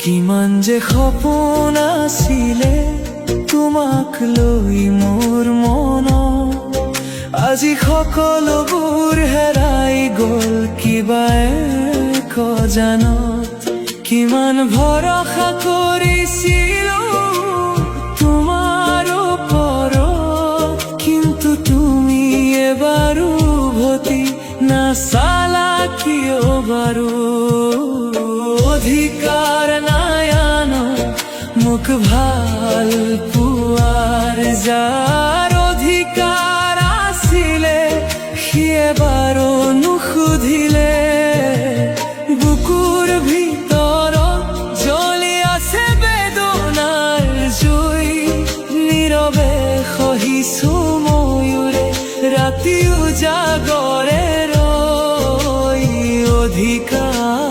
কিমান যে সপোন আছিলে তোমাক লৈ মোৰ মন, আজি সকলোবোৰ হেৰাই গল কিবা এক অজানত। কিমান ভৰসা কৰিছিলো তোমাৰ ওপৰত, কিন্তু তুমি এবাৰো উভতি নাচালা কিয় বাৰু? অধিকাৰ নাই আনৰ মোক ভাল পোৱাৰ, যা